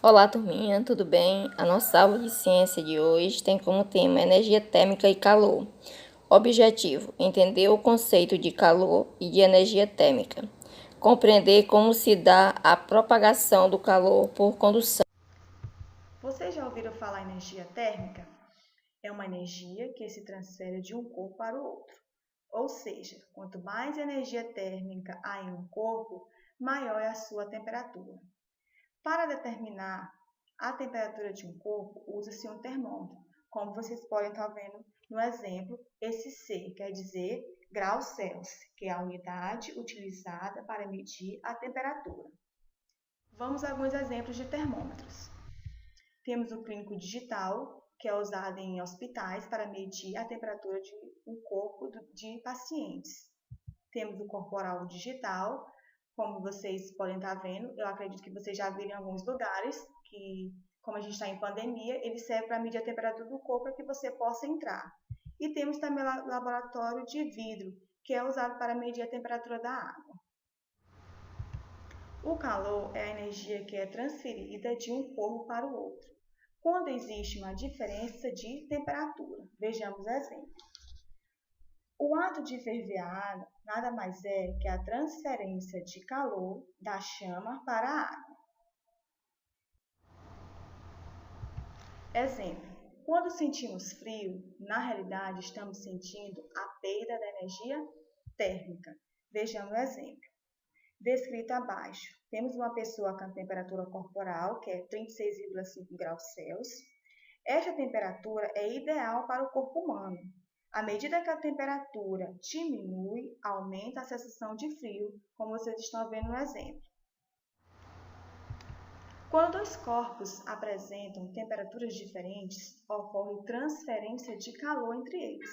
Olá, turminha, tudo bem? A nossa aula de ciência de hoje tem como tema energia térmica e calor. Objetivo: entender o conceito de calor e de energia térmica. Compreender como se dá a propagação do calor por condução. Vocês já ouviram falar em energia térmica? É uma energia que se transfere de um corpo para o outro. Ou seja, quanto mais energia térmica há em um corpo, maior é a sua temperatura. Para determinar a temperatura de um corpo, usa-se um termômetro. Como vocês podem estar vendo no exemplo, esse C quer dizer graus Celsius, que é a unidade utilizada para medir a temperatura. Vamos a alguns exemplos de termômetros. Temos o clínico digital, que é usado em hospitais para medir a temperatura de um corpo de pacientes. Temos o corporal digital, como vocês podem estar vendo, eu acredito que vocês já viram em alguns lugares, que como a gente está em pandemia, ele serve para medir a temperatura do corpo para que você possa entrar. E temos também o laboratório de vidro, que é usado para medir a temperatura da água. O calor é a energia que é transferida de um corpo para o outro, quando existe uma diferença de temperatura. Vejamos exemplo. O ato de ferver a água nada mais é que a transferência de calor da chama para a água. Exemplo. Quando sentimos frio, na realidade estamos sentindo a perda da energia térmica. Vejamos o exemplo. Descrito abaixo, temos uma pessoa com a temperatura corporal, que é 36,5 graus Celsius. Esta temperatura é ideal para o corpo humano. À medida que a temperatura diminui, aumenta a sensação de frio, como vocês estão vendo no exemplo. Quando dois corpos apresentam temperaturas diferentes, ocorre transferência de calor entre eles,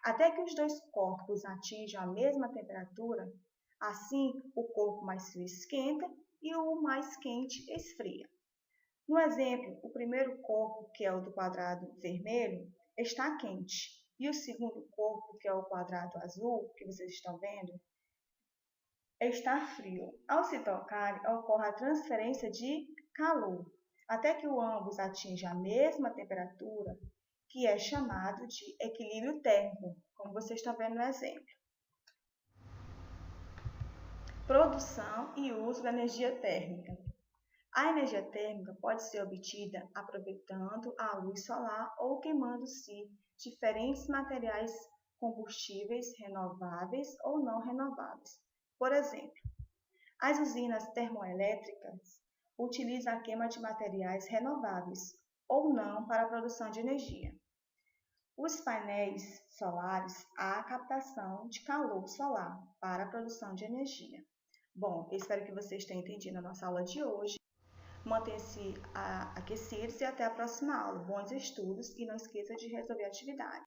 até que os dois corpos atinjam a mesma temperatura. Assim, o corpo mais frio esquenta e o mais quente esfria. No exemplo, o primeiro corpo, que é o do quadrado vermelho, está quente, e o segundo corpo, que é o quadrado azul, que vocês estão vendo, está frio. Ao se tocarem, ocorre a transferência de calor, até que ambos atinjam a mesma temperatura, que é chamado de equilíbrio térmico, como vocês estão vendo no exemplo. Produção e uso da energia térmica. A energia térmica pode ser obtida aproveitando a luz solar ou queimando-se diferentes materiais combustíveis renováveis ou não renováveis. Por exemplo, as usinas termoelétricas utilizam a queima de materiais renováveis ou não para a produção de energia. Os painéis solares há a captação de calor solar para a produção de energia. Bom, eu espero que vocês tenham entendido a nossa aula de hoje. Mantenha-se aquecidos e até a próxima aula. Bons estudos e não esqueça de resolver a atividade.